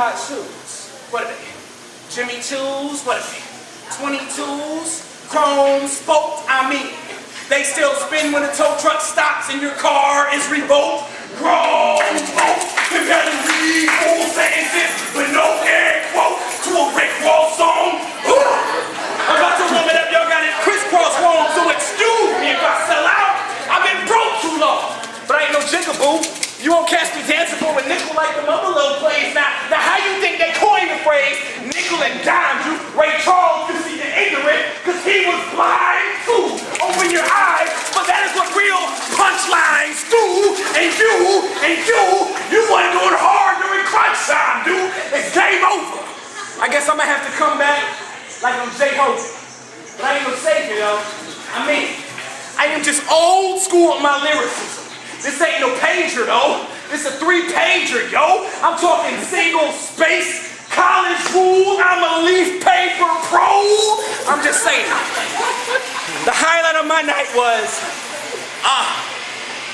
hot shoes. What are they? Jimmy Choos? What are they? 22s? Chrome spoked? I mean, they still spin when the tow truck stops and your car is revoked. Chrome spoked. Comparing read full sentences with no air quote to a Rick Ross song. I'm about to warm it up. Y'all got it crisscross wrong, so excuse me if I sell out. I've been broke too long, but I ain't no jigaboo. You won't catch me dancing for a nickel like the other little plays. Now how you think they coined the phrase nickel and dime you? Ray Charles, you see the ignorant, because he was blind too. Open your eyes, but that is what real punchlines do. And you wasn't going hard during crunch time, dude. It's game over. I guess I'm gonna have to come back like I'm J-Ho. But I ain't no savior, yo. I mean, I am just old school with my lyricism. This ain't no pager, though. This a 3-pager, yo. I'm talking single space, college rule. I'm a leaf paper pro. I'm just saying. The highlight of my night was,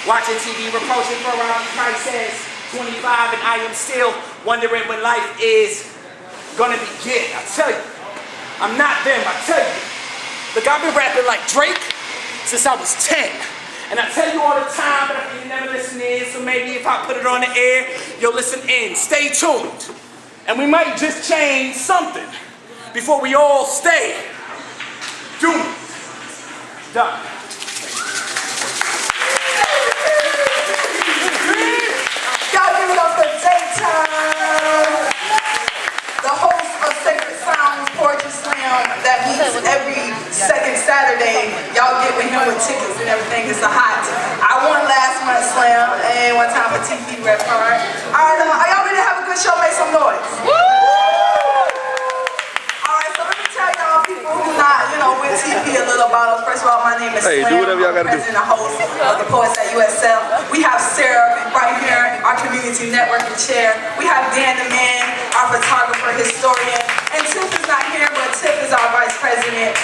watching TV, reproaching for around Christ says 25, and I am still wondering when life is gonna begin. I tell you, I'm not them, I tell you. Look, I've been rapping like Drake since I was 10. And I tell you all the time, but you never listen in, so maybe if I put it on the air, you'll listen in. Stay tuned. And we might just change something before we all stay doomed. Done. Y'all give it up for Daytime. The host of Sacred Sounds Poetry Slam that meets every second Saturday. Y'all get with him with tickets and everything. It's a hot. I won last month's slam and one time for TV rep card. Alright, are y'all ready to have a good show? Make some noise. Alright, so let me tell y'all people who not, with TV a little about us. First of all, my name is Slam. Do whatever y'all gotta do. I'm the host of the Poets at USL. We have Sarah right here, our community networking chair. We have Dan the Man, our photographer, historian, and Tiff is not here, but Tiff is our vice president.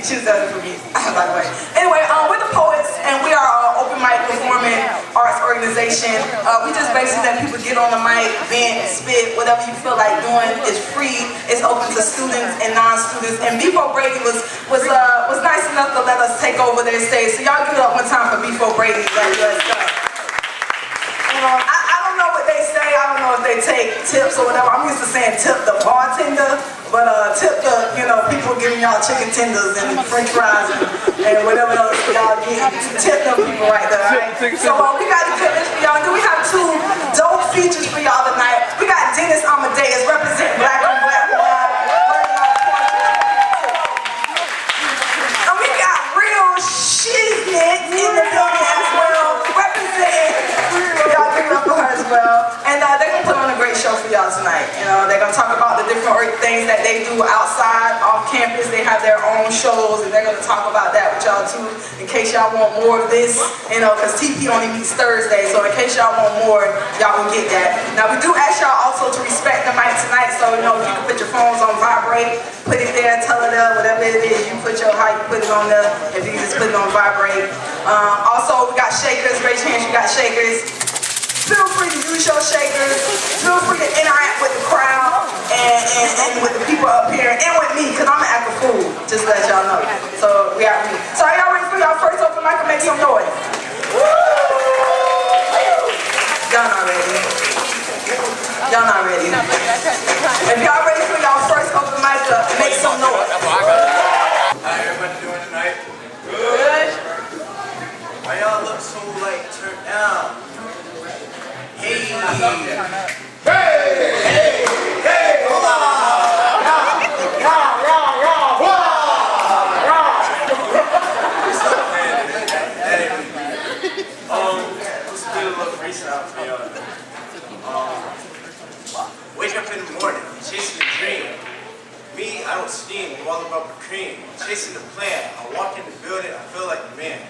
She does it for me, by the way. Anyway, we're the Poets, and we are an open mic performing arts organization. We just basically let people get on the mic, vent, spit, whatever you feel like doing. It's free. It's open to students and non-students. And Beef O Brady was nice enough to let us take over their stage. So y'all give it up one time for Beef O Brady. I don't know what they say. I don't know if they take tips or whatever. I'm used to saying tip the bartender. But tip the, people giving y'all chicken tenders and french fries and whatever else y'all get. Tip them people right there, right? So we got the goodness for y'all. Do we have 2 dope features for y'all tonight? We got Dennis Amadeus, represent Black on Black Wine. And we got Realshtz in the building as well, representing. Y'all give it up for her as well. And they're going to put on a great show for y'all tonight. They're going to talk about the different things that they do outside, off campus. They have their own shows, and they're going to talk about that with y'all too, in case y'all want more of this, because TP only meets Thursday, so in case y'all want more, y'all can get that. Now, we do ask y'all also to respect the mic tonight, so if you can put your phones on vibrate, put it there, tell it up, whatever it is, you put your height, put it on there, if you just put it on vibrate. Also, we got shakers, raise your hands, you got shakers. Feel free to use your shakers. Feel free to interact with the crowd and with the people up here and with me, because I'm an act a fool, just to let y'all know. So we got me. So are y'all ready for y'all first open mic and make some noise? Y'all not ready. Y'all not ready. If y'all ready for y'all first open mic up, make some noise. How everybody doing tonight? Good. Why y'all look so turned down? Hey! Hey! Hey! Let's do a little freestyle for y'all. Wake up in the morning, chasing a dream. Me, I don't steam, I'm all about the cream. Chasing the plan, I walk in the building, I feel like a man.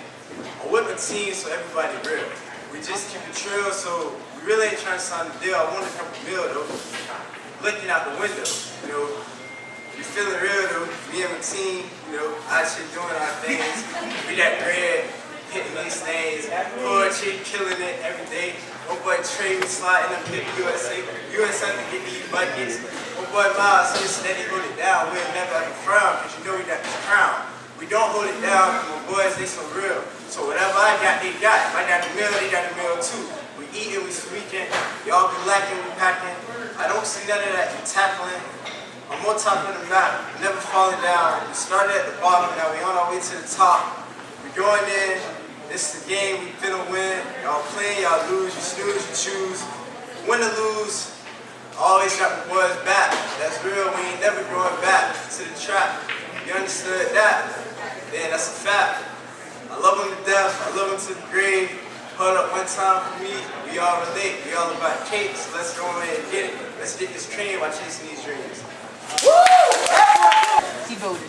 I whip a team so everybody real. We just keep it trill, so we really ain't trying to sign the deal. I want a couple mil though. Looking out the window, we feeling real though. Me and my team, out here doing our things. We that bread, hitting these things. Poetry, killing it every day. My boy Trey, we sliding up in the USA. USA to get these buckets. My boy Miles, he steady hold it down. We'll never ever frown, because you know we got this crown. We don't hold it down, my boys, they so real. So whatever I got, they got. If I got the meal, they got the meal too. We eating, we speaking. Y'all be lacking, we packing. I don't see none of that, we tackling. I'm on top of the map, never falling down. We started at the bottom, now we on our way to the top. We going in, this is the game, we finna win. Y'all play, y'all lose, you snooze, you choose. Win or lose, always got the boys back. That's real, we ain't never going back to the trap. You understood that? Yeah, that's a fact. I love them to death, I love them to the grave. Hold up one time for me, we all relate, we all about cakes. Let's go ahead and get it. Let's get this train while chasing these dreams. He voted.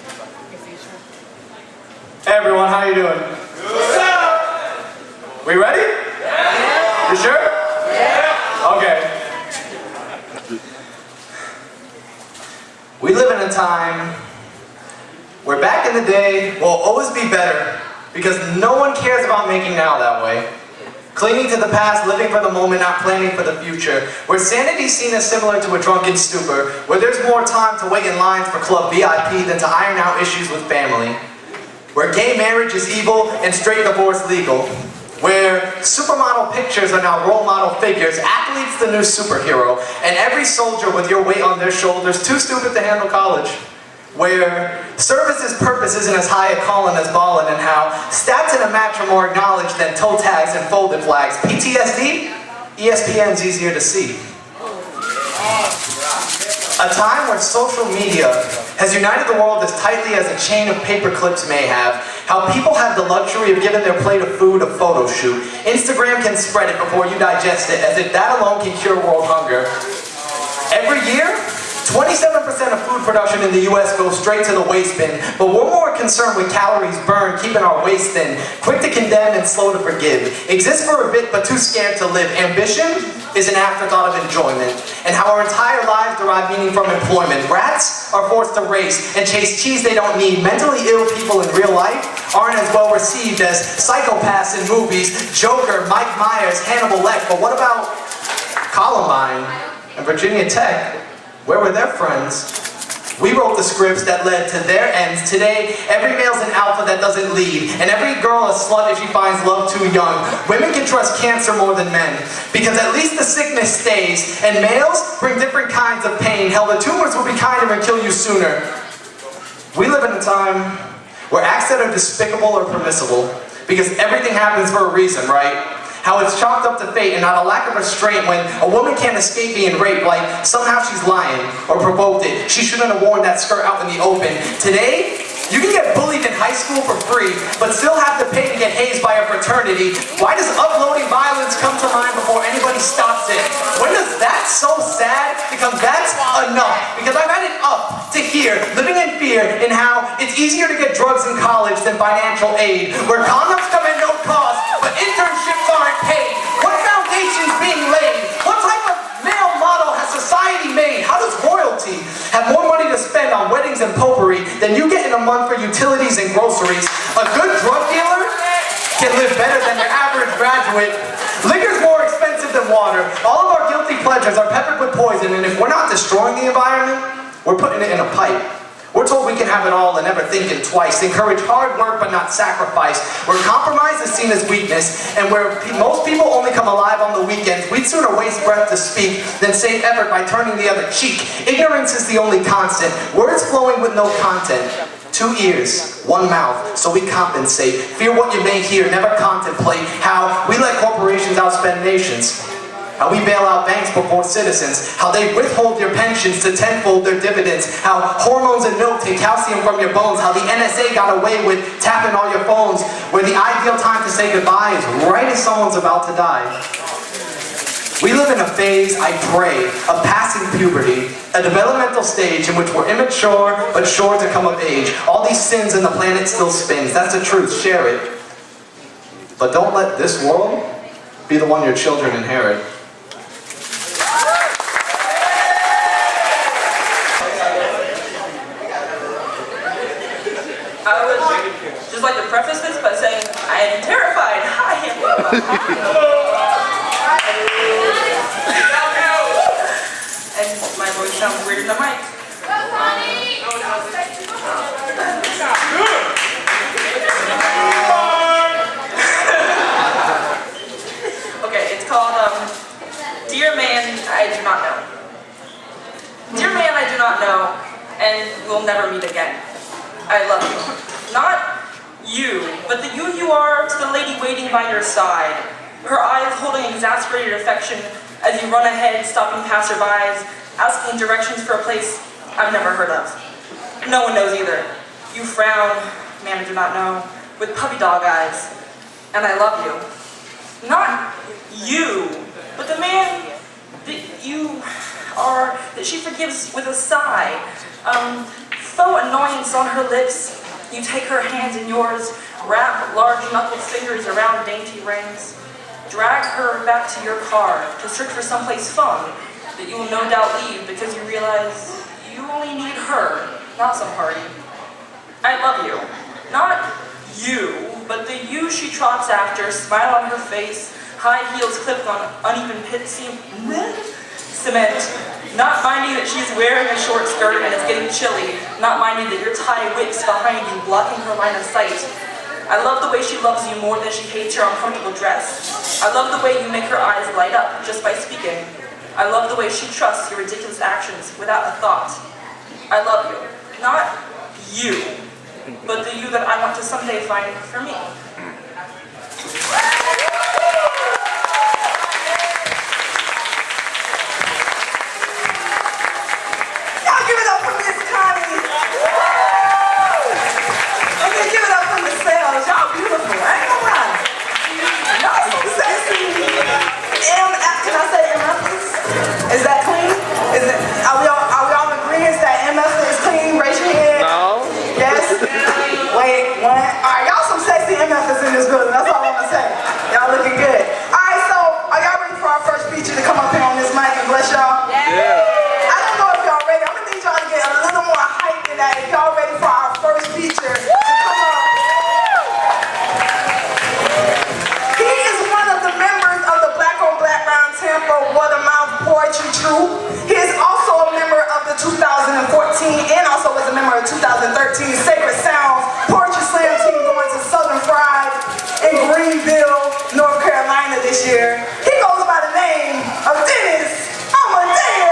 Hey everyone, how you doing? What's up? We ready? Yeah. You sure? Yeah. Okay. We live in a time where back in the day will always be better because no one cares about making now that way. Clinging to the past, living for the moment, not planning for the future. Where sanity is seen as similar to a drunken stupor. Where there's more time to wait in lines for Club VIP than to iron out issues with family. Where gay marriage is evil and straight divorce legal. Where supermodel pictures are now role model figures, athletes the new superhero, and every soldier with your weight on their shoulders too stupid to handle college. Where service's purpose isn't as high a calling as ballin', and how stats in a match are more acknowledged than toe tags and folded flags. PTSD? ESPN's easier to see. A time where social media has united the world as tightly as a chain of paper clips may have. How people have the luxury of giving their plate of food a photo shoot. Instagram can spread it before you digest it, as if that alone can cure world hunger. Every year, 27% of food production in the US goes straight to the waste bin, but we're more concerned with calories burned, keeping our waist thin, quick to condemn and slow to forgive. Exist for a bit, but too scared to live. Ambition is an afterthought of enjoyment, and how our entire lives derive meaning from employment. Rats are forced to race and chase cheese they don't need. Mentally ill people in real life aren't as well received as psychopaths in movies, Joker, Mike Myers, Hannibal Lecter. But what about Columbine and Virginia Tech? Where were their friends? We wrote the scripts that led to their ends. Today, every male's an alpha that doesn't lead, and every girl a slut if she finds love too young. Women can trust cancer more than men, because at least the sickness stays, and males bring different kinds of pain. Hell, the tumors will be kinder and kill you sooner. We live in a time where acts that are despicable are permissible, because everything happens for a reason, right? How it's chalked up to fate and not a lack of restraint when a woman can't escape being raped, like somehow she's lying or provoked it. She shouldn't have worn that skirt out in the open. Today, you can get bullied in high school for free, but still have to pay to get hazed by a fraternity. Why does uploading violence come to mind before anybody stops it? When does that so sad become that's enough? Because I've had it up to here, living in fear in how it's easier to get drugs in college than financial aid. Where condoms come at no cost, but internships aren't paid. What foundation's being laid? What type of male model has society made? How does royalty have more money to spend on weddings and potpourri than you get in a month for utilities and groceries? A good drug dealer can live better than your average graduate. Liquor's more expensive than water. All of our guilty pleasures are peppered with poison, and if we're not destroying the environment, we're putting it in a pipe. We're told we can have it all and never thinking twice. Encourage hard work but not sacrifice. Where compromise is seen as weakness, and where most people only come alive on the weekends, we'd sooner waste breath to speak than save effort by turning the other cheek. Ignorance is the only constant. Words flowing with no content. 2 ears, 1 mouth, so we compensate. Fear what you may hear, never contemplate. How we let corporations outspend nations. How we bail out banks before citizens. How they withhold your pensions to tenfold their dividends. How hormones and milk take calcium from your bones. How the NSA got away with tapping all your phones. Where the ideal time to say goodbye is right as someone's about to die. We live in a phase, I pray, of passing puberty. A developmental stage in which we're immature but sure to come of age. All these sins and the planet still spins. That's the truth, share it. But don't let this world be the one your children inherit. I would just like to preface this by saying I am terrified And my voice sounds weird in the mic. Okay, it's called Dear Man, I Do Not Know. Dear man, I do not know, and we'll never meet again. I love you. Not you, but the you are to the lady waiting by your side. Her eyes holding exasperated affection as you run ahead, stopping passerbys, asking directions for a place I've never heard of. No one knows either. You frown, man, I do not know, with puppy dog eyes. And I love you. Not you, but the man that you are, that she forgives with a sigh. Faux annoyance on her lips. You take her hands in yours, wrap large knuckled fingers around dainty rings, drag her back to your car to search for someplace fun that you will no doubt leave because you realize you only need her, not some party. I love you. Not you, but the you she trots after, smile on her face, high heels clipped on uneven pit cement, not minding that she's wearing a short skirt and it's getting chilly, not minding that your tie whips behind you, blocking her line of sight. I love the way she loves you more than she hates your uncomfortable dress. I love the way you make her eyes light up just by speaking. I love the way she trusts your ridiculous actions without a thought. I love you. Not you, but the you that I want to someday find for me. Y'all give it up for Miss Connie. Okay, give it up for the sales. Y'all beautiful. I ain't gonna lie. Y'all so sexy. Can I say MF? Is that clean? Is it? Are we all in agreement that MF is clean? Raise your hand. No. Yes. Wait. One. All right, y'all some sexy MFs in this building. That's all I'm gonna say. Y'all looking good. All right, so are y'all ready for our first feature to come up here on this mic and bless y'all? Yeah. I don't know if y'all ready. I'm gonna need y'all to get a little more hype than that. If y'all ready for our first feature to come up. He is one of the members of the Black on Black Round Tampa Word-of-Mouth Poetry Troupe. He is also a member of the 2014 and also was a member of 2013 Sacred Sounds Poetry Slam team going to Southern Fried in Greenville, North Carolina this year. He goes by the name of Dennis Amadeus.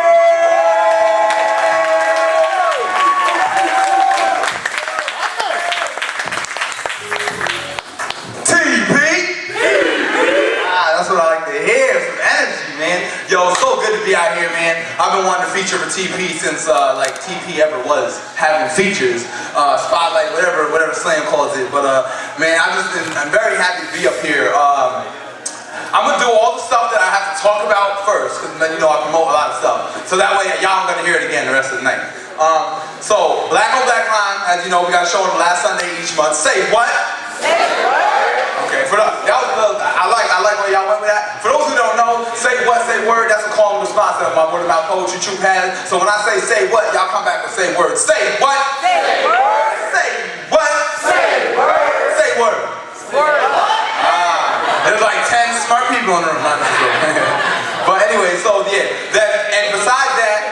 That's what I like to hear, some energy, man. Yo, it's so good to be out here, man. I've been wanting to feature for TP since like TP ever was having features, spotlight, whatever slam calls it. But man, I'm very happy to be up here. I'm gonna do all the stuff that I have to talk about first, because then I promote a lot of stuff. So that way, y'all are gonna hear it again the rest of the night. So Black on Black Line, as you know, we got a show on the last Sunday each month. Say what? Say what? Okay, for y'all, I like where y'all went with that. For those who don't know, say what, say word, that's a call and response that my Word-of-Mouth Poetry Troupe has. So when I say what, y'all come back and say word. Say what? Say word. Say what? Say word. Say word. Word. There's like 10 smart people in the room. But anyway, so yeah, and besides that,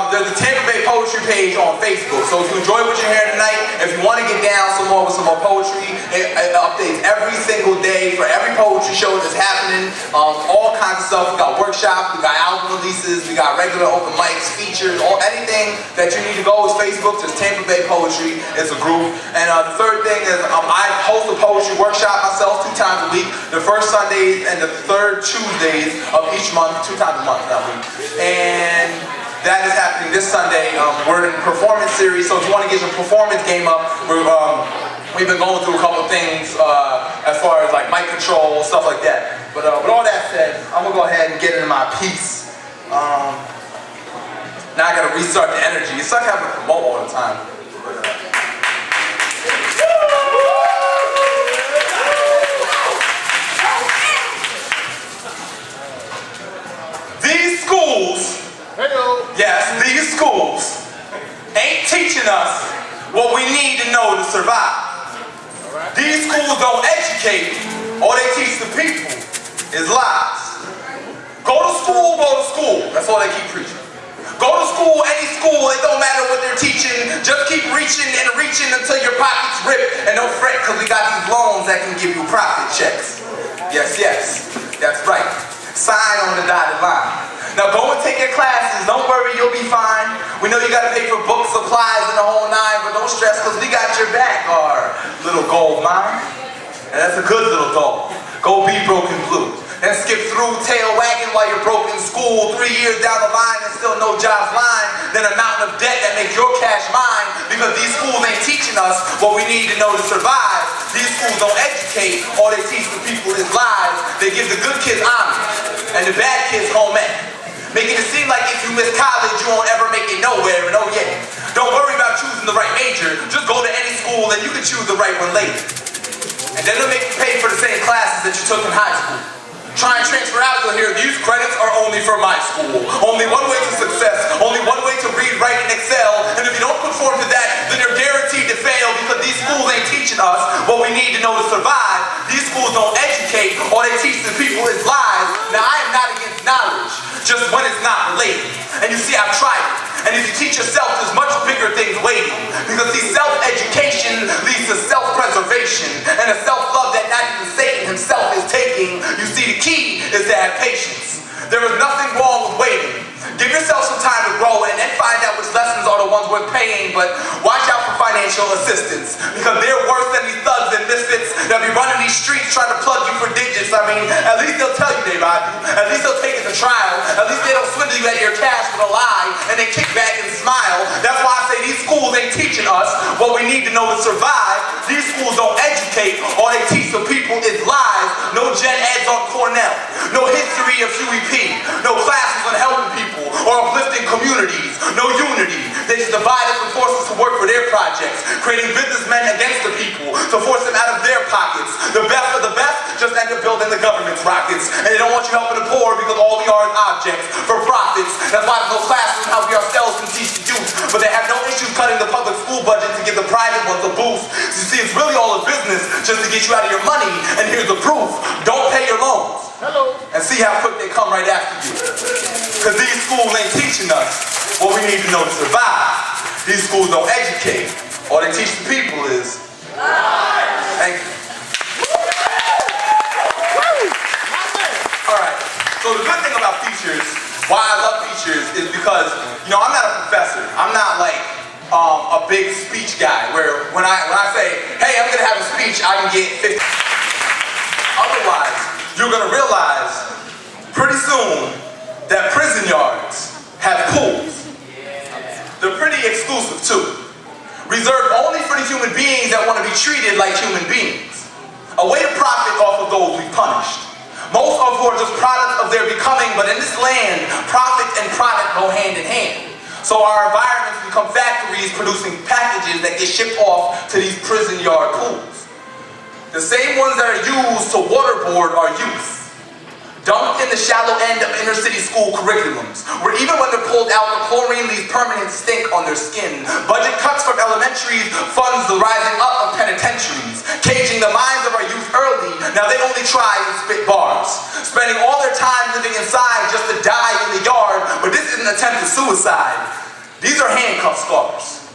there's a Tampa Bay Poetry page on Facebook. So if you enjoy what you're hearing tonight, if you want to get down some more with some more poetry, it updates every single day for every poetry show that's happening. All kinds of stuff. We got workshops, we got album releases, we got regular open mics, features, anything that you need to go is Facebook. Just Tampa Bay Poetry is a group. And the third thing is I host a poetry workshop myself 2 times a week. The first Sundays and the third Tuesdays of each month, 2 times a month that week. And that is happening this Sunday. We're in a performance series, so if you want to get your performance game up, we've been going through a couple of things as far as like mic control, stuff like that. But with all that said, I'm gonna go ahead and get into my piece. Now I gotta restart the energy. It's like having to promote all the time. These schools, yes, these schools ain't teaching us what we need to know to survive. These schools don't educate, or they teach the people is lies. Go to school, go to school. That's all they keep preaching. Go to school, any school, it don't matter what they're teaching. Just keep reaching and reaching until your pockets rip. And don't fret, because we got these loans that can give you profit checks. Yes, yes, that's right. Sign on the dotted line. Now go and take your classes. Don't worry, you'll be fine. We know you got to pay for books, supplies, and the whole nine, but don't stress, because we got your back, our little gold mine. And that's a good little goal. Go be broken blue. And skip through tail wagging while you're broke in school. 3 years down the line and still no jobs line. Then a mountain of debt that makes your cash mine. Because these schools ain't teaching us what we need to know to survive. These schools don't educate. All they teach the people is lies. They give the good kids honors and the bad kids home ec. Making it seem like if you miss college, you won't ever make it nowhere. And oh yeah, don't worry about choosing the right major. Just go to any school and you can choose the right one later. And then they'll make you pay for the same classes that you took in high school. Try and transfer out, you'll hear these credits are only for my school. Only one way to success, only one way to read, write, and excel. And if you don't conform to that, then you're guaranteed to fail because these schools ain't teaching us what we need to know to survive. These schools don't educate, all they teach the people is lies. Now I am not against knowledge, just when it's not related. And you see, I've tried it. And if you teach yourself, there's much bigger things waiting. Because see, self-education leads to self-preservation. And a self-love that not even Satan himself is taking. You see, the key is to have patience. There is nothing wrong with waiting. Give yourself some time to grow and then find out which lessons are the ones worth paying, but watch out for financial assistance. Because they're worse than these thugs and misfits that be running these streets trying to plug you for digits. I mean, at least they'll tell you they robbed you. At least they'll take it to trial. At least they don't swindle you at your cash with a lie and they kick back and smile. That's why I say these schools ain't teaching us what we need to know to survive. These schools don't educate. All they teach the people is lies. No gen eds on Cornell. No history of Huey P. No classes on helping people or uplifting communities. No unity. They just divide us and force us to work for their projects, creating businessmen against the people to force them out of their pockets. The best of the best just end up building the government's rockets. And they don't want you helping the poor because all we are is objects for profits. That's why there's no classroom how we ourselves can teach the youth. But they have no issue cutting the public school budget to give the private ones a boost. So you see, it's really all a business just to get you out of your money. And here's the proof. Don't pay your loans. Hello. And see how quick they come right after you. Because these schools ain't teaching us what we need to know to survive. These schools don't educate. All they teach the people is lies. Thank you. Alright, so the good thing about features, why I love features, is because, you know, I'm not a professor. I'm not like a big speech guy where when I say, hey, I'm gonna have a speech, I can get 50. Otherwise, you're gonna realize pretty soon that prison yards have pools. They're pretty exclusive too. Reserved only for the human beings that want to be treated like human beings. A way to profit off of those we punished. Most of who are just products of their becoming, but in this land, profit and product go hand in hand. So our environments become factories producing packages that get shipped off to these prison yard pools. The same ones that are used to waterboard our youth. Dumped in the shallow end of inner city school curriculums, where even when they're pulled out, the chlorine leaves permanent stink on their skin. Budget cuts from elementaries funds the rising up of penitentiaries, caging the minds of our youth early. Now they only try and spit bars, spending all their time living inside just to die in the yard. But this is an attempt at suicide. These are handcuff scars.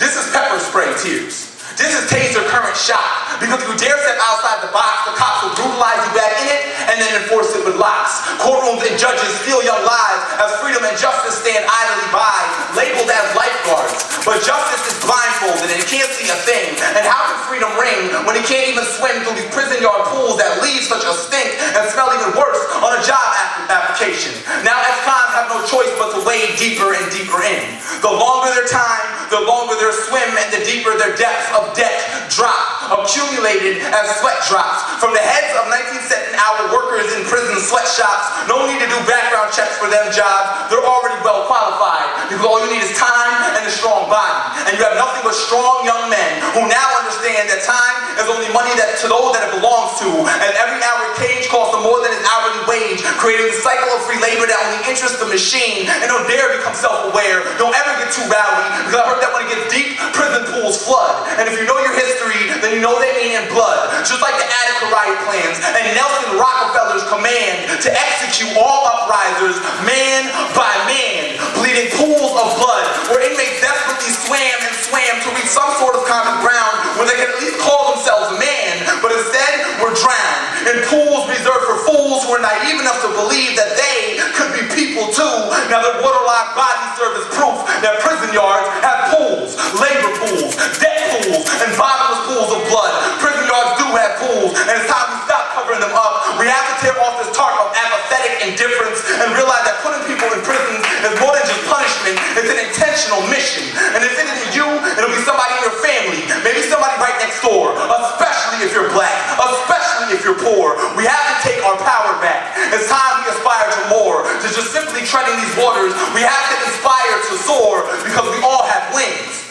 This is pepper spray tears. This is taser current shock. Because if you dare step outside the box, the cops will brutalize you back in it and then enforce it with locks. Courtrooms and judges steal young lives as freedom and justice stand idly by, labeled as lifeguards. But justice is blindfolded and can't see a thing. And how can freedom ring when he can't even swim through these prison yard pools that leave such a stink and smell even worse on a job application? Now ex-cons have no choice but to wade deeper and deeper in. The longer their time, the longer their swim, and the deeper their depths of debt drop, accumulated as sweat drops from the heads of 19-cent-an-hour workers in prison sweatshops. No need to do background checks for them jobs. They're already well qualified because all you need is time and a strong body. And you have nothing but strong young men who now understand that time is only money to those that it belongs to, and every hour cage costs them more than his hourly wage, creating a cycle of free labor that only interests the machine. And don't dare become self-aware. Don't ever get too rowdy, because I heard that when it gets deep, prison pools flood. And if you know your history, then you know they mean in blood. Just like the Attica riot plans and Nelson Rockefeller mother's command to execute all uprisers, man by man, bleeding pools of blood, where inmates desperately swam and swam to reach some sort of common ground where they could at least call themselves man, but instead were drowned in pools reserved for fools who were naive enough to believe that they could be people too. Now their waterlogged bodies serve as proof that prison yards have pools, labor pools, debt pools, and bottomless pools of blood. Prison yards do have pools, and it's time we stop covering them up. We have to tear off this tarp of apathetic indifference and realize that putting people in prisons is more than just punishment, it's an intentional mission. And if it isn't you, it'll be somebody in your family, maybe somebody right next door, especially if you're black, especially if you're poor. We have to take our power back. It's time we aspire to more, to just simply treading these waters. We have to inspire to soar because we all have wings.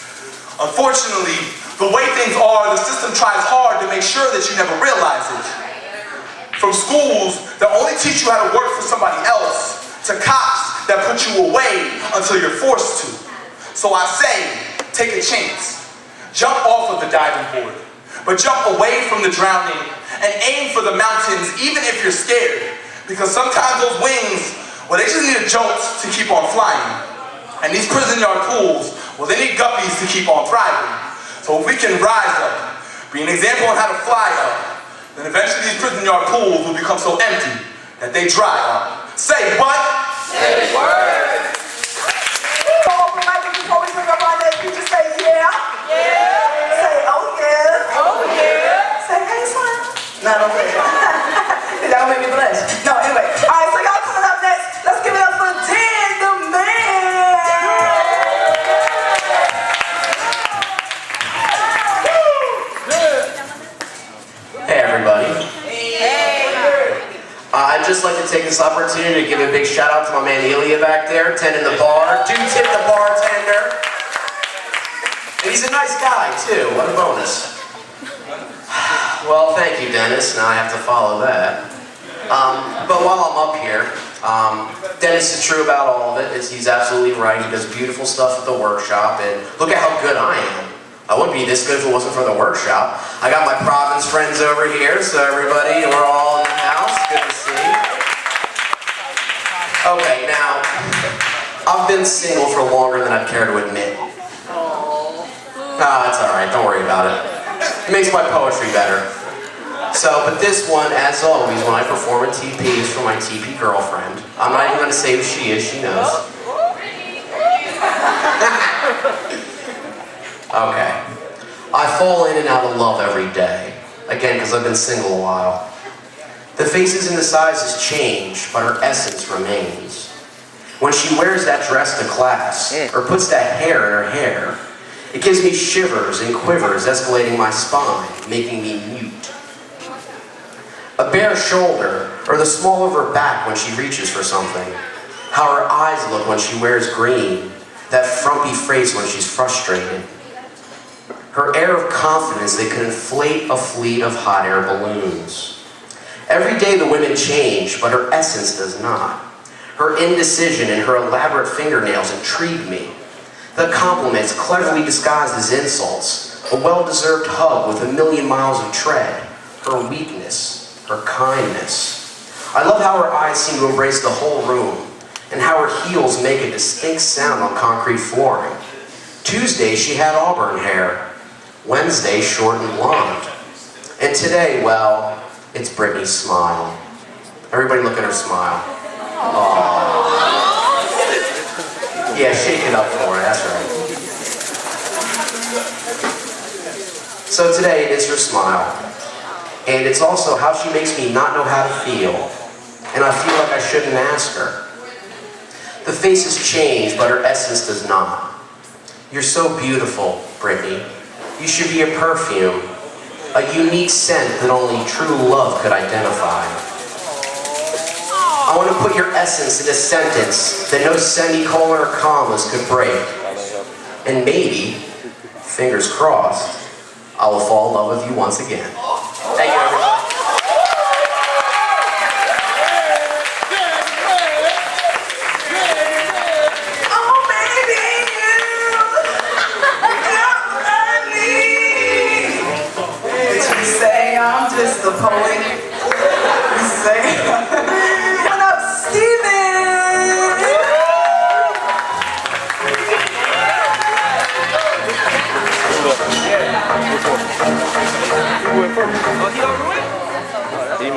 Unfortunately, the way things are, the system tries hard to make sure that you never realize it. From schools that only teach you how to work for somebody else, to cops that put you away until you're forced to. So I say, take a chance. Jump off of the diving board, but jump away from the drowning and aim for the mountains even if you're scared. Because sometimes those wings, well, they just need a jolt to keep on flying. And these prison yard pools, well, they need guppies to keep on thriving. So if we can rise up, be an example on how to fly up, then eventually these prison yard pools will become so empty that they dry up. Say what? Say word. Before we bring up our next speaker, say yeah. Yeah. Say oh yeah. Oh yeah. Say hey smile. No, don't say that. That'll make me blush. No, anyway. All right, so y'all coming up next. Let's give it up for Dan the Man. Hey everybody. I'd just like to take this opportunity to give a big shout out to my man Ilya back there, tending the bar. Do tip the bartender. And he's a nice guy too, what a bonus. Well, thank you Dennis, now I have to follow that. But while I'm up here, Dennis is true about all of it. He's absolutely right, he does beautiful stuff at the workshop, and look at how good I am. I wouldn't be this good if it wasn't for the workshop. I got my Province friends over here, so everybody, we're all in the house. Good to see. Okay, now, I've been single for longer than I'd care to admit. It's alright, don't worry about it. It makes my poetry better. So, but this one, as always, when I perform at TP, is for my TP girlfriend. I'm not even going to say who she is, she knows. Okay. I fall in and out of love every day. Again, because I've been single a while. The faces and the sizes change, but her essence remains. When she wears that dress to class, or puts that hair in her hair, it gives me shivers and quivers, escalating my spine, making me mute. A bare shoulder, or the small of her back when she reaches for something. How her eyes look when she wears green, that frumpy face when she's frustrated. Her air of confidence that can inflate a fleet of hot air balloons. Every day the women change, but her essence does not. Her indecision and her elaborate fingernails intrigue me. The compliments cleverly disguised as insults. A well-deserved hug with 1,000,000 miles of tread. Her weakness, her kindness. I love how her eyes seem to embrace the whole room, and how her heels make a distinct sound on concrete flooring. Tuesday she had auburn hair. Wednesday, short and blonde. And today, well, it's Brittany's smile. Everybody look at her smile. Aww. Yeah, shake it up for her, that's right. So today, it is her smile. And it's also how she makes me not know how to feel. And I feel like I shouldn't ask her. The faces change, but her essence does not. You're so beautiful, Brittany. You should be a perfume, a unique scent that only true love could identify. I want to put your essence in a sentence that no semicolon or commas could break. And maybe, fingers crossed, I will fall in love with you once again. Thank you, everybody. I'm just a poet. You say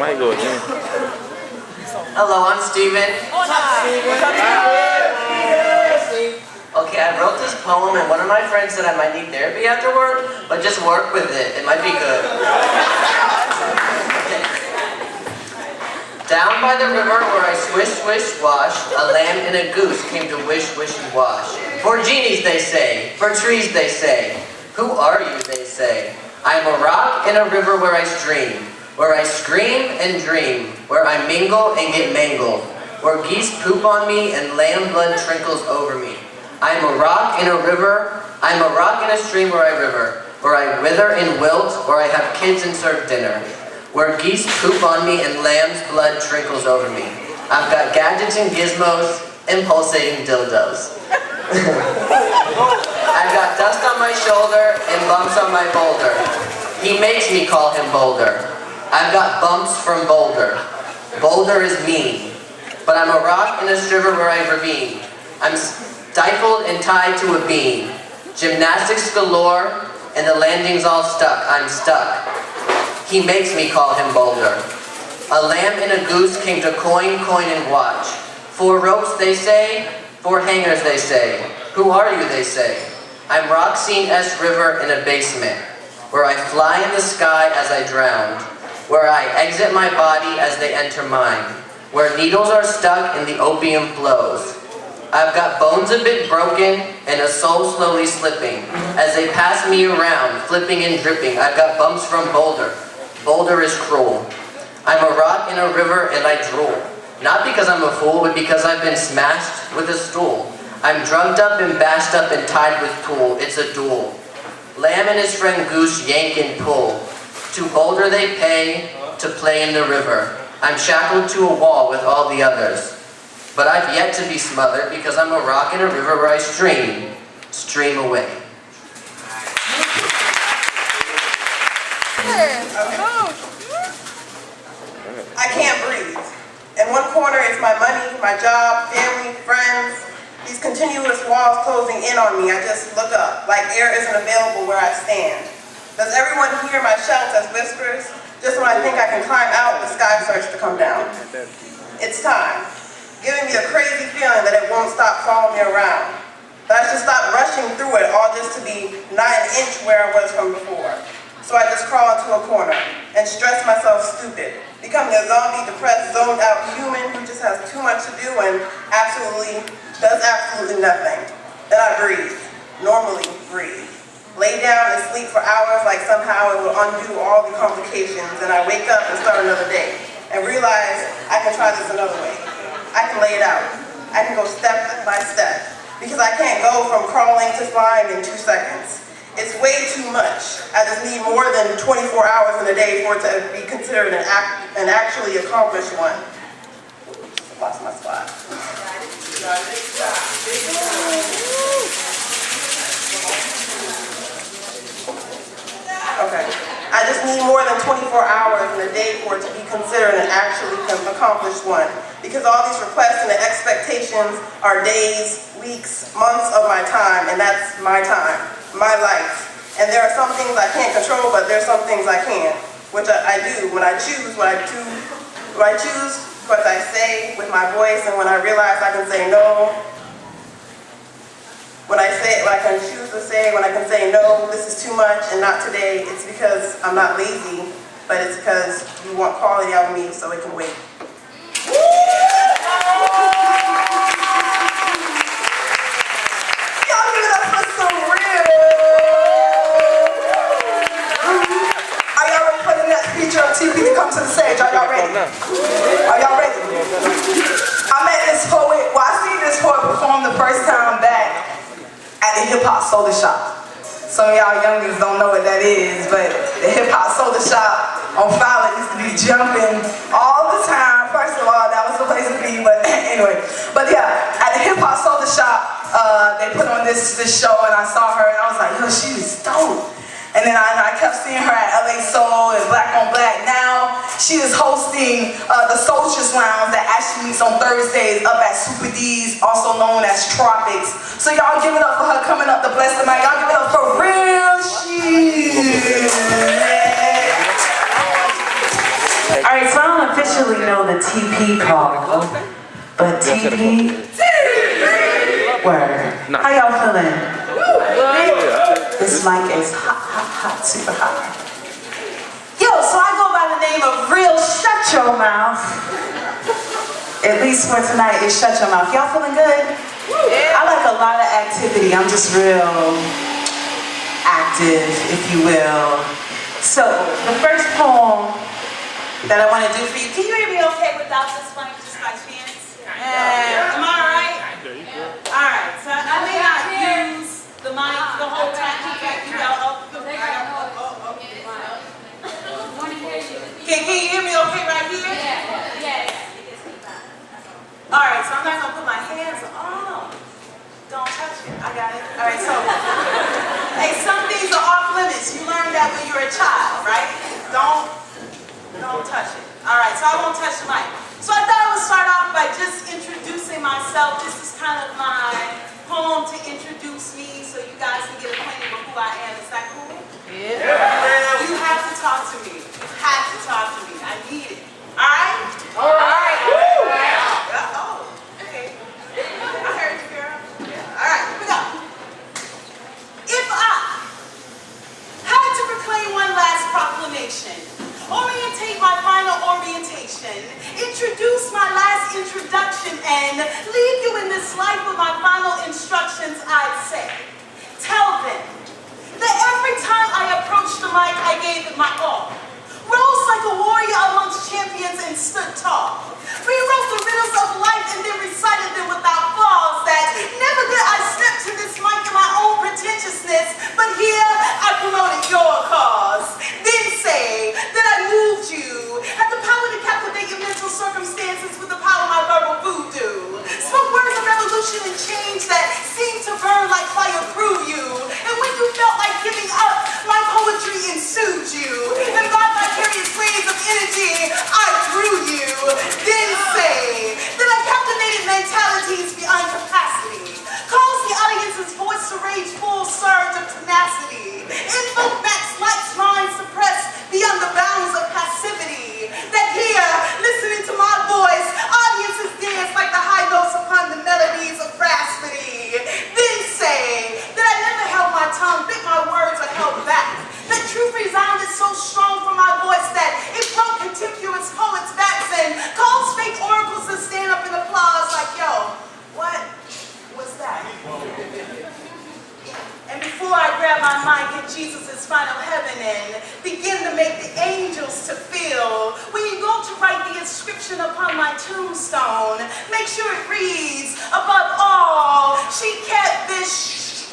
Hello, I'm Steven. Okay, I wrote this poem and one of my friends said I might need therapy after work, but just work with it. It might be good. Down by the river where I swish, swish, wash, a lamb and a goose came to wish, wish, and wash. For genies, they say. For trees, they say. Who are you, they say. I am a rock in a river where I stream, where I scream and dream, where I mingle and get mangled, where geese poop on me and lamb blood trickles over me. I am a rock in a river, I am a rock in a stream where I river, where I wither and wilt, where I have kids and serve dinner, where geese poop on me and lamb's blood trickles over me. I've got gadgets and gizmos and pulsating dildos. I've got dust on my shoulder and bumps on my boulder. He makes me call him Boulder. I've got bumps from Boulder. Boulder is mean. But I'm a rock in a river where I ravine. I'm stifled and tied to a beam. Gymnastics galore and the landing's all stuck. I'm stuck. He makes me call him Boulder. A lamb and a goose came to coin, coin, and watch. 4 ropes, they say. 4 hangers, they say. Who are you, they say. I'm Roxine S. River in a basement, where I fly in the sky as I drown, where I exit my body as they enter mine, where needles are stuck and the opium flows. I've got bones a bit broken and a soul slowly slipping, as they pass me around, flipping and dripping. I've got bumps from Boulder. Boulder is cruel. I'm a rock in a river and I drool. Not because I'm a fool, but because I've been smashed with a stool. I'm drugged up and bashed up and tied with tool. It's a duel. Lamb and his friend Goose yank and pull. To Boulder they pay to play in the river. I'm shackled to a wall with all the others. But I've yet to be smothered because I'm a rock in a river where I stream away. I can't breathe. In one corner is my money, my job, family, friends. These continuous walls closing in on me. I just look up, like air isn't available where I stand. Does everyone hear my shouts as whispers? Just when I think I can climb out, the sky starts to come down. It's time, giving me a crazy feeling that it won't stop following me around. That I should stop rushing through it, all just to be not an inch where I was from before. So I just crawl into a corner and stress myself stupid, becoming a zombie, depressed, zoned out human who just has too much to do and does absolutely nothing. Then I breathe, normally breathe. Lay down and sleep for hours like somehow it will undo all the complications, and I wake up and start another day and realize I can try this another way. I can lay it out. I can go step by step because I can't go from crawling to flying in 2 seconds. It's way too much. I just need more than 24 hours in a day for it to be considered an actually accomplished one. Oops, lost my spot. Okay. I just need more than 24 hours in a day for it to be considered an actually accomplished one. Because all these requests and the expectations are days, weeks, months of my time, and that's my time, my life. And there are some things I can't control, but there are some things I can, which I do when I choose what I choose what I say with my voice, and when I realize I can say no. When I say, when I can choose to say, when I can say no, this is too much and not today, it's because I'm not lazy, but it's because you want quality out of me so it can wait. Y'all give it up for Surreal! Are y'all ready for the next feature of TV to come to the stage? Are y'all ready? Are y'all ready? I met this poet, well I seen this poet perform the first time back at the Hip Hop Soda Shop. Some of y'all youngins don't know what that is, but the Hip Hop Soda Shop on Fowler used to be jumping all the time. First of all, that was the place to be, but anyway. But yeah, at the Hip Hop Soda Shop, they put on this show, and I saw her, and I was like, yo, she is dope. And then I kept seeing her at LA Soul and Black on Black. Now she is hosting the Soldiers Lounge that actually meets on Thursdays up at Super D's, also known as Tropics. So y'all give it up for her coming up to bless the mic. Y'all give it up for Realshtz. Alright, so I don't officially know the TP call, but TP, word. How y'all feeling? This mic is hot, hot, hot, super hot. Yo, so I go by the name of Realshtz, shut your mouth. At least for tonight, it's shut your mouth. Y'all feeling good? I like a lot of activity. I'm just real active, if you will. So, the first poem that I want to do for you. Can you hear me okay without this mic, just by chance? Am I alright? Alright, so I may not use the mic the whole time. Can you hear me okay right here? Yeah. Alright, so I'm not going to put my hands on. Oh, don't touch it. I got it. Alright, so, hey, some things are off limits. You learned that when you were a child, right? Don't touch it. Alright, so I won't touch the mic. So I thought I would start off by just introducing myself. This is kind of my poem to introduce me so you guys can get acquainted with who I am. Is that cool? Yeah. You have to talk to me. You have to talk to me. I need it. Alright? Alright. Oh, okay. I heard you, girl. Alright, here we go. If I had to proclaim one last proclamation, orientate my final orientation, introduce my last introduction, and leave you in this life with my final instructions, I'd say, tell them that every time I approached the mic, I gave it my all. Rose like a warrior amongst champions and stood tall. Rewrote the riddles of life and then recited them without flaws. That never did I step to this mic in my own pretentiousness, but here I promoted your cause. Then say that I moved you, had the power to captivate your mental circumstances with the power of my verbal voodoo. Spoke words of revolution and change that seemed to burn like fire through you. And when you felt like giving up, my poetry ensued you. And by vicarious waves of energy, I drew you. Then say that I captivated mentalities beyond capacity. Caused the audience's voice to rage full surge of tenacity. Invoke max likes minds suppressed beyond the bounds of passivity. That here, listening to my voice, audiences dance like the high notes upon the melodies of raspity. Then say that I never held my tongue, bit my words, or held back. That truth resounded so strong from my voice that it broke contemptuous poets' backs and caused fake oracles to stand up in applause like, yo, what was that? And before I grab my mic in Jesus' final heaven and begin to make the angels to feel, when you go to write the inscription upon my tombstone, make sure it reads, above all, she kept this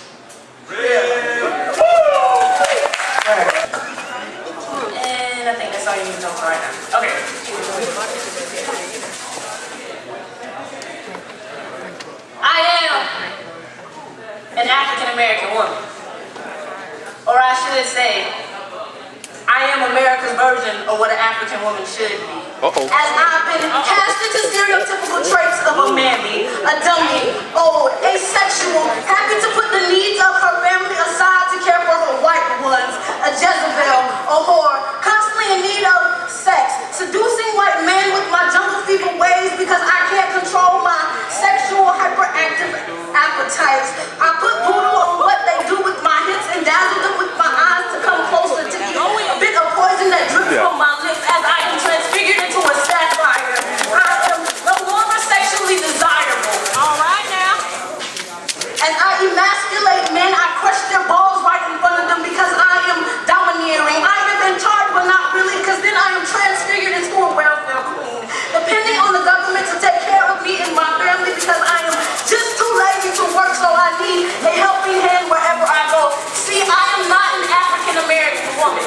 real. And I think that's all you need to know for right now. Okay. I am an African-American woman. Or I should say, I am America's version of what an African woman should be. As I've been cast into stereotypical traits of a mammy, a dummy, old, asexual, happy to put the needs of her family aside to care for her white ones, a Jezebel, a whore, constantly in need of sex, seducing white men with my jungle fever ways because I can't control my sexual hyperactive appetites. I put voodoo on what they do with my hips and dazzle them with my eyes to come closer to eat a bit of poison that drips from my lips as I am transfigured into a sapphire. I am no longer sexually desirable. All right now. As I emasculate men, I crush their balls right in front of them because I am domineering. I am in charge, but not really, because then I am transfigured into a welfare queen, depending on the government to take care of me and my family because I am just too lazy to work, so I need a helping hand wherever I go. See, I am not an African-American woman.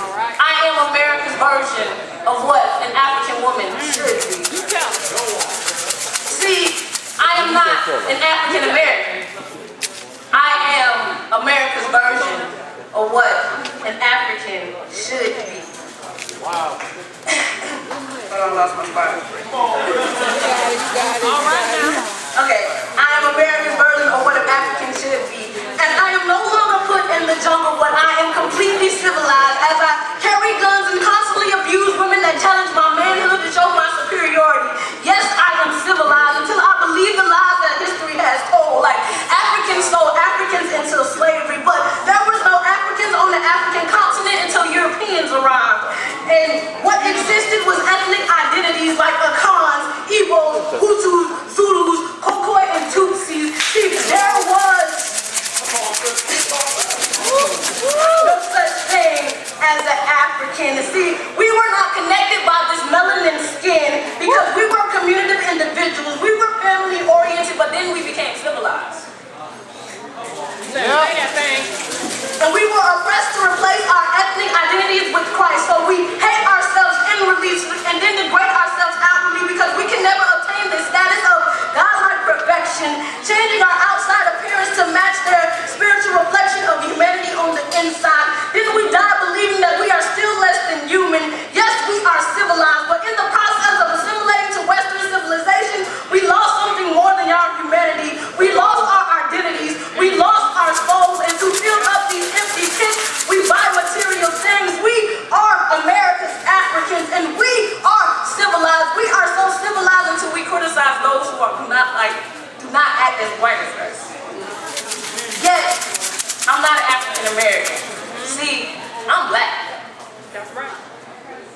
I am America's version of what an African woman should be. See, I am not an African-American. I am America's version of what an African should be. Wow. I lost my spot. All right now. Okay, I am America's version of what an African should be. And I am no longer put in the jungle, but I am completely civilized as I carry guns and constantly abuse women that are civilized. We are so civilized until we criticize those who do not act as white as us. Yet, I'm not an African American. See, I'm black. That's right.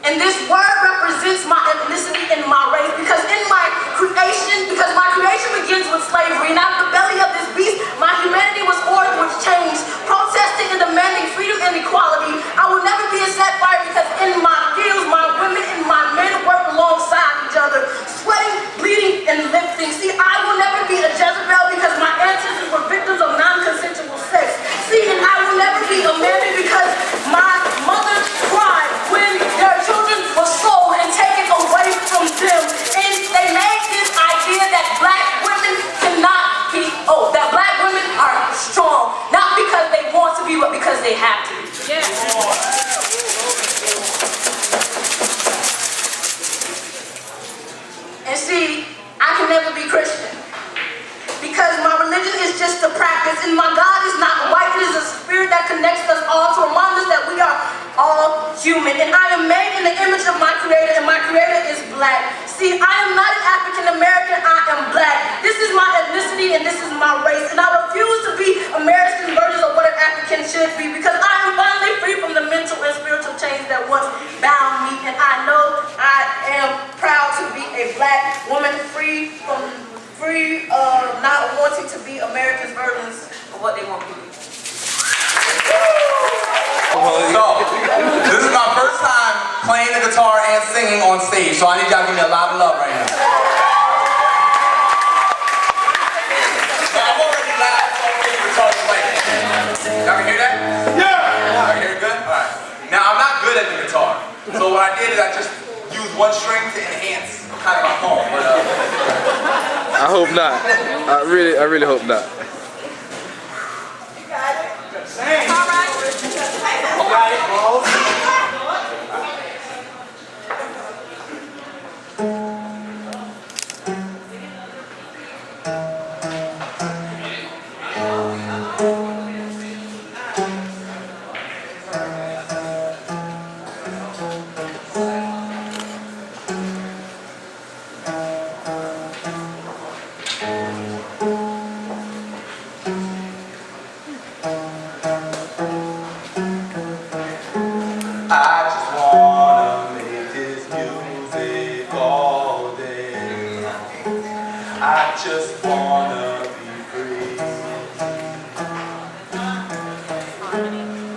And this word represents my ethnicity and my race because because my creation begins with slavery, and out of the belly of this beast, my humanity was ordered with chains, protesting and demanding freedom and equality. I will never be a set fire because in my fields, my women and my men work alongside each other, sweating, bleeding, and lifting. See, I will never be a Jezebel because my ancestors were victims of non-consensual sex. See, and I will never be a Mammy because my mother cried when their children were sold and taken away from them. And they made this idea that black women cannot be, that black women are strong, not because they want to be, but because they have to. Yes. And see, I can never be Christian because my religion is just a practice, and my God is not white. It is a spirit that connects us all to remind us that we are all human. And I am made in the image of my Creator, and my Creator is black. See, I am not an African American, I am black. This is my ethnicity and this is my race. And I refuse to be American versions of what an African should be because I am finally free from the mental and spiritual chains that once bound me. And I know I am proud to be a black woman, free not wanting to be Americans' versions of what they want to be. So, this is my first time playing the guitar and singing on stage, so I need y'all to give me a lot of love right now. So I'm already loud, so I'm getting the guitar playing. Y'all can hear that? Yeah! Y'all can hear it good? Alright. Now, I'm not good at the guitar, so what I did is I just used one string to enhance kind of my tone, but I hope not. I really hope not. You got it. All right. You got it, bro. just wanna be free.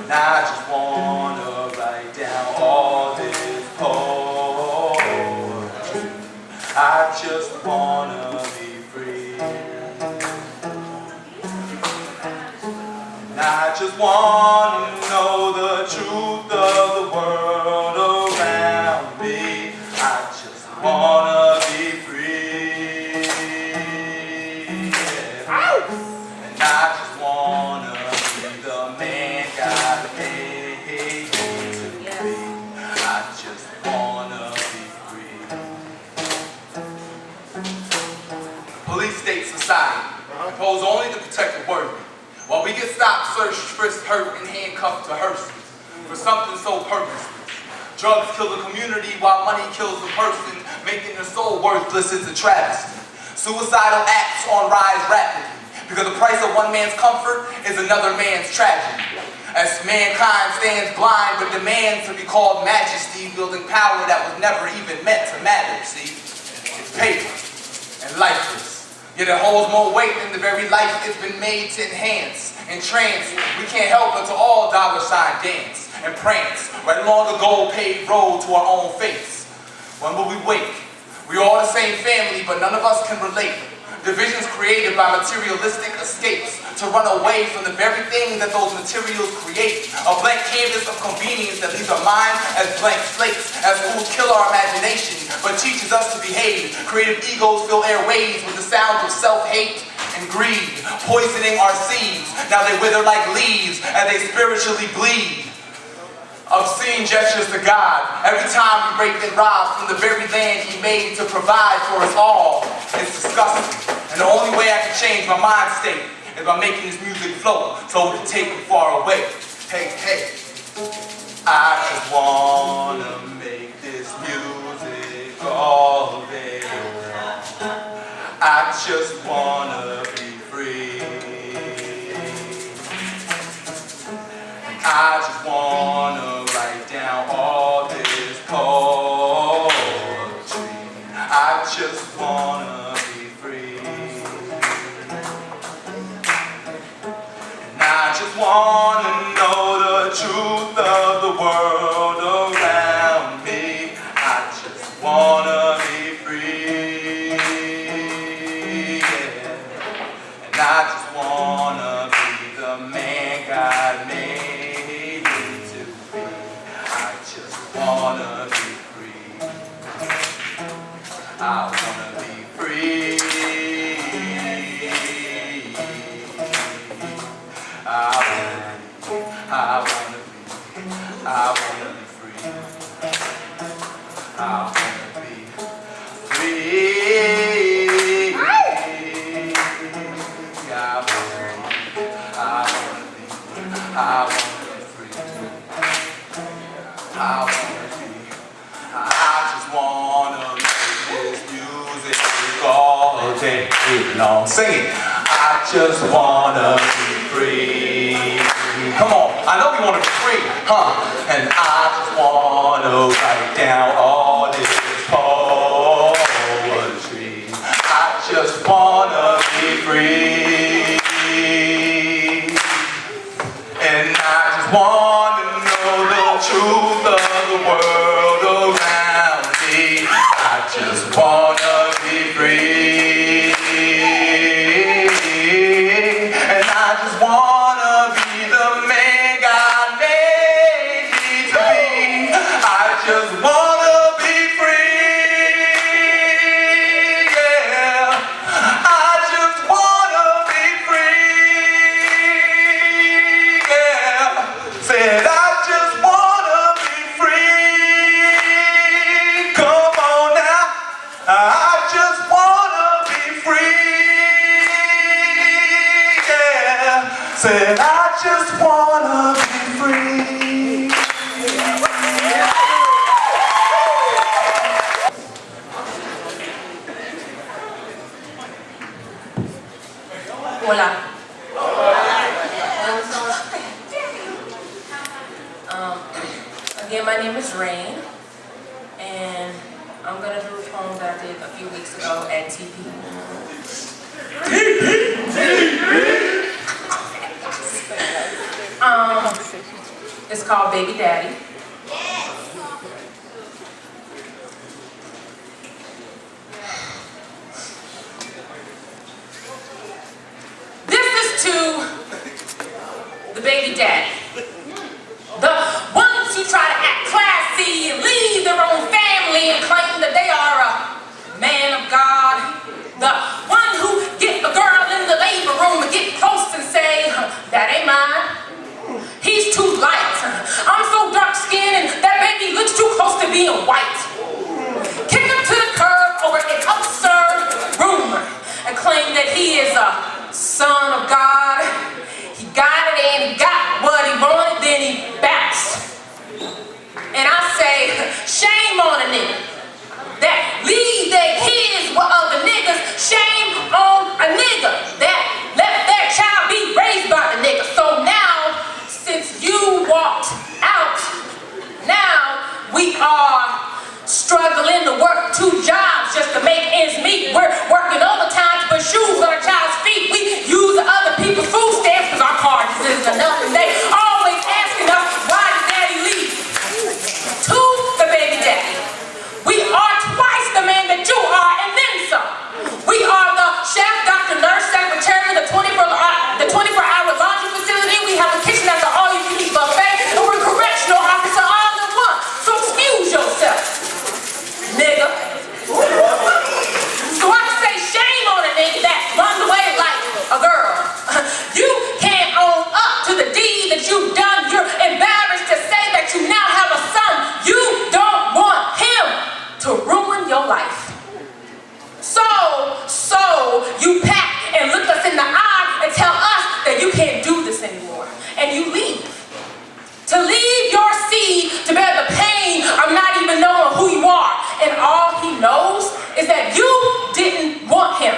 And I just wanna write down all this poetry. I just wanna be free. And I just wanna know the truth of the world around me. I just wanna be free. And I just wanna be the man God made me to be. I just wanna be free. Police state society impose only to protect the worthy, while we get stopped, searched, frisked, hurt, and handcuffed to hearses for something so purposeless. Drugs kill the community while money kills the person, making their soul worthless. It's a travesty. Suicidal acts on rise rapidly, because the price of one man's comfort is another man's tragedy. As mankind stands blind but demands to be called majesty, wielding power that was never even meant to matter, see? It's paper and lifeless, yet it holds more weight than the very life it's been made to enhance. In trance, we can't help but to all dollar sign dance and prance right along the gold-paved road to our own faiths. When will we wake? We're all the same family, but none of us can relate. Divisions created by materialistic escapes to run away from the very thing that those materials create. A blank canvas of convenience that leaves our minds as blank slates, as schools kill our imagination, but teaches us to behave. Creative egos fill airways with the sounds of self-hate and greed, poisoning our seeds. Now they wither like leaves as they spiritually bleed. Obscene gestures to God every time we rape and rob from the very land He made to provide for us all. It's disgusting, and the only way I can change my mind state is by making this music flow so we can take it far away. Hey, hey, I just wanna make this music I just wanna be free. I just wanna write down all this poetry. I just wanna be free. And I just wanna know the truth of the world around me. I just wanna be free. Yeah. And I just wanna be the man God made me to be. I just wanna be free. I wanna be free. I wanna be free. I wanna be free. I wanna be free. I just wanna make this music all day long. Sing it. I just wanna be free. Come on, I know we wanna be free, huh? And I just wanna write down all this poetry. I just wanna be free. And I just wanna know the truth of the world around me. I just wanna be free. And I just wanna be the man God made me to be. I just wanna be free. Yeah. I just wanna be free. Yeah. Said I just wanna be free. Come on now. I just wanna be free. Yeah. Said I just wanna be free. Hola. Again, my name is Raen, and I'm gonna do a poem that I did a few weeks ago at TP. It's called Baby Daddy. This is to the baby daddy. The ones who try to act classy and leave their own family and claim that they are a man of God. The one who get a girl in the labor room and get close and say, that ain't mine. He's too light. I'm so dark skinned and that baby looks too close to being white. Kick him to the curb over an absurd rumor and claim that he is a son of God. He got it and he got what he wanted, then he bounced. And I say, shame on a nigga that leave their kids with other niggas. Shame on a nigga that let their child be raised by the nigga. So now, since you walked out, now we are struggling to work 2 jobs just to make ends meet. We're working overtime to put shoes on our child's feet. We use other people's food stamps because our card isn't enough. And they always asking us, why did daddy leave? To the baby daddy. We are twice the man that you are and then some. We are the chef, doctor, nurse, secretary, the 24-hour laundry facility. We have a kitchen that's an all-you-can-eat buffet. And we're a correctional officer all in one. So excuse yourself, nigga. So I say shame on a nigga that runs away like a girl. You can't own up to the deed that you've done. You're embarrassed to say that you now have a son. You don't want him to ruin your life. So you pack and look us in the eye and tell us that you can't do this anymore. And you leave. To leave your seed to bear the pain of not even knowing who you are. And all he knows is that you didn't want him.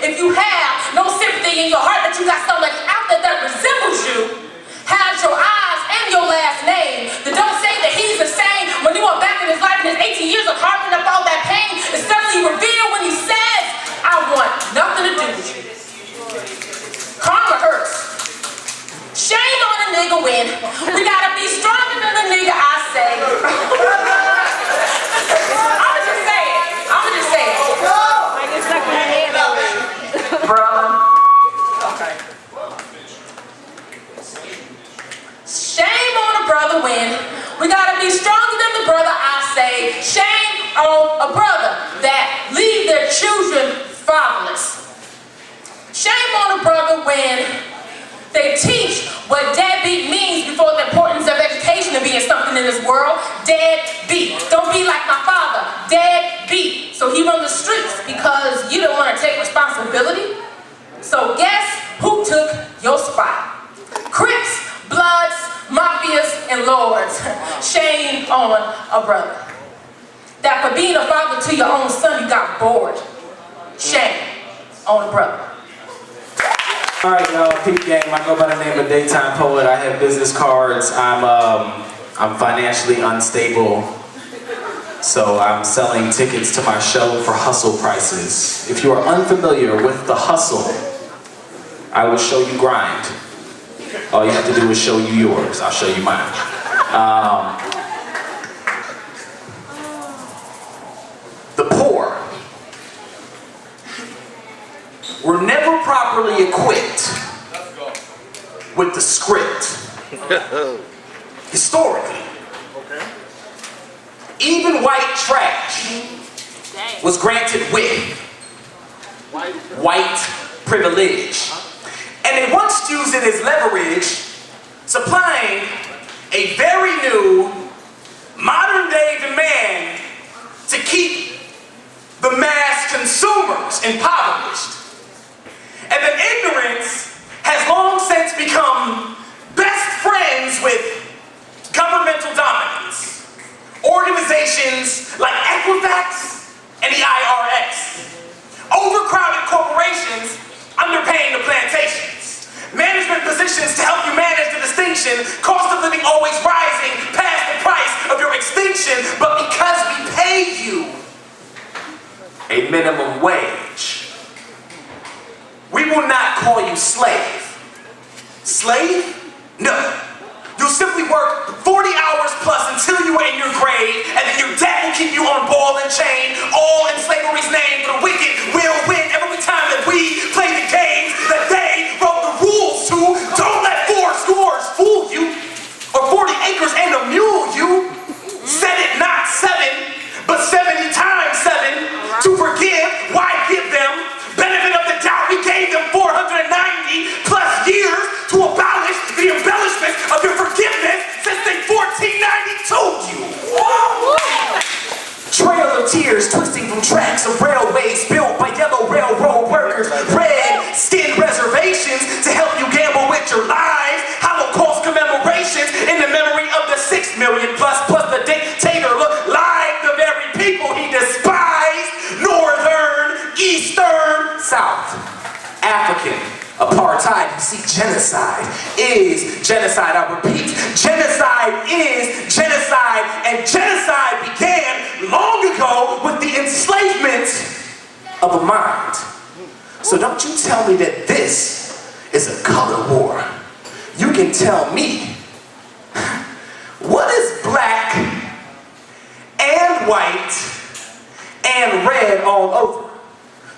if you have no sympathy in your heart that you got somebody out there that resembles you, has your eyes and your last name, that don't say that he's the same when you went back in his life and his 18 years of harboring up all that pain is suddenly revealed when he says, I want nothing to do with you. Karma hurts. Shame on a nigga when we gotta be stronger than the nigga I say. I'ma just say it. I get stuck in the head already. Brother. Okay. Shame on a brother when we gotta be stronger than the brother I say. Shame on a brother that leave their children fatherless. Shame on a brother when they teach what deadbeat means before the importance of education and being something in this world. Deadbeat. Don't be like my father. Deadbeat. So he run the streets because you don't want to take responsibility. So guess who took your spot? Crips, Bloods, Mafias, and Lords. Shame on a brother. That for being a father to your own son, you got bored. Shame on a brother. Alright y'all, peep game. I go by the name of Daytime Poet. I have business cards. I'm financially unstable. So I'm selling tickets to my show for hustle prices. If you are unfamiliar with the hustle, I will show you grind. All you have to do is show you yours. I'll show you mine. The poor were never properly equipped with the script. Historically. Even white trash was granted with white privilege. And they once used it as leverage, supplying a very new, modern-day demand to keep the mass consumers impoverished. And then ignorance has long since become best friends with governmental dominance. Organizations like Equifax and the IRS. Overcrowded corporations underpaying the plantations. Management positions to help you manage the distinction. Cost of living always rising past the price of your extinction. But because we pay you a minimum wage, we will not call you slave. Slave? No. You'll simply work 40 hours plus until you are in your grave, and then your debt will keep you on ball and chain, all in slavery's name. The wicked will win every time that we play the games that they wrote the rules to. Don't let 4 scores fool you, or 40 acres and a mule you. Said it not 7, but 70 times 7. To forgive, why give them? Benefit of the doubt, we gave them 490 plus years to abolish the embellishments of your forgiveness since they 1492 you. Trail of tears twisting from tracks of railways built by yellow railroad workers. Red skin reservations to help you gamble with your lives. Holocaust commemorations in the memory of the 6 million plus the dictator looked like the very people he despised. Northern, Eastern, South, African, apartheid. You see, genocide is genocide. I repeat, genocide is genocide, and genocide began long ago with the enslavement of a mind. So don't you tell me that this is a color war. You can tell me, what is black and white and red all over?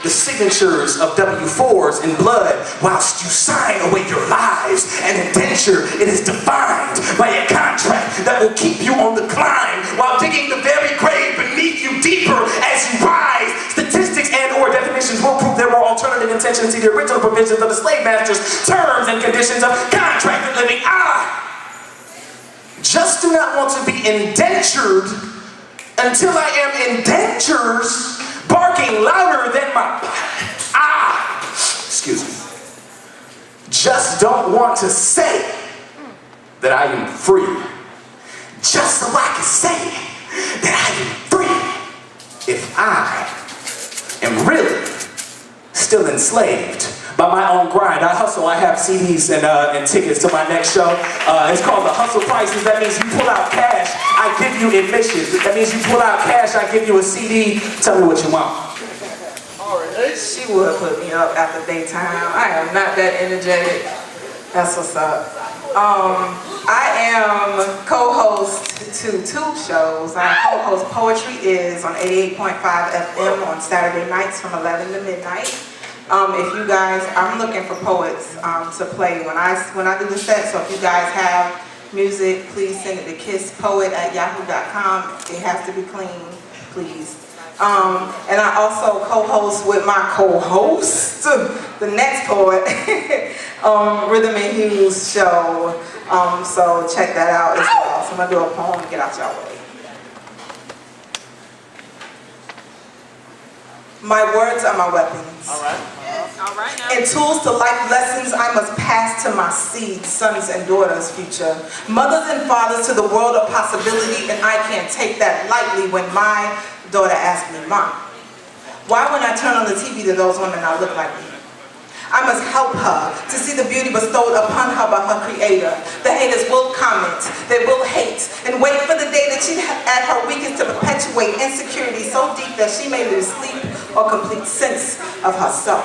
The signatures of W-4s in blood whilst you sign away your lives. An indenture, it is defined by a contract that will keep you on the climb while digging the very grave beneath you deeper as you rise. Statistics and or definitions will prove there were alternative intentions to the original provisions of the slave master's terms and conditions of contracted living. I just do not want to be indentured until I am indentures barking louder than my excuse me. Just don't want to say that I am free. Just so I can say that I am free. If I am really still enslaved by my own grind. I hustle, I have CDs and tickets to my next show. It's called the Hustle Prices. That means you pull out cash, I give you admission. That means you pull out cash, I give you a CD. Tell me what you want. She would put me up after daytime. I am not that energetic. That's what's up. I am co-host to 2 shows. I co-host Poetry Is on 88.5 FM on Saturday nights from 11 to midnight. If you guys, I'm looking for poets to play when I do the set. So if you guys have music, please send it to kisspoet@yahoo.com. It has to be clean, please. And I also co-host with my co-host, the next poet, Rhythm and Hues show. So check that out as well. So I'm gonna do a poem and get out y'all way. My words are my weapons. All right now. And tools to life lessons I must pass to my seeds, sons and daughters, future. Mothers and fathers to the world of possibility, and I can't take that lightly when my daughter asks me, Mom, why when I turn on the TV do those women not look like me? I must help her to see the beauty bestowed upon her by her creator. The haters will comment, they will hate, and wait for the day that she's at her weakest to perpetuate insecurity so deep that she may lose sleep or complete sense of herself.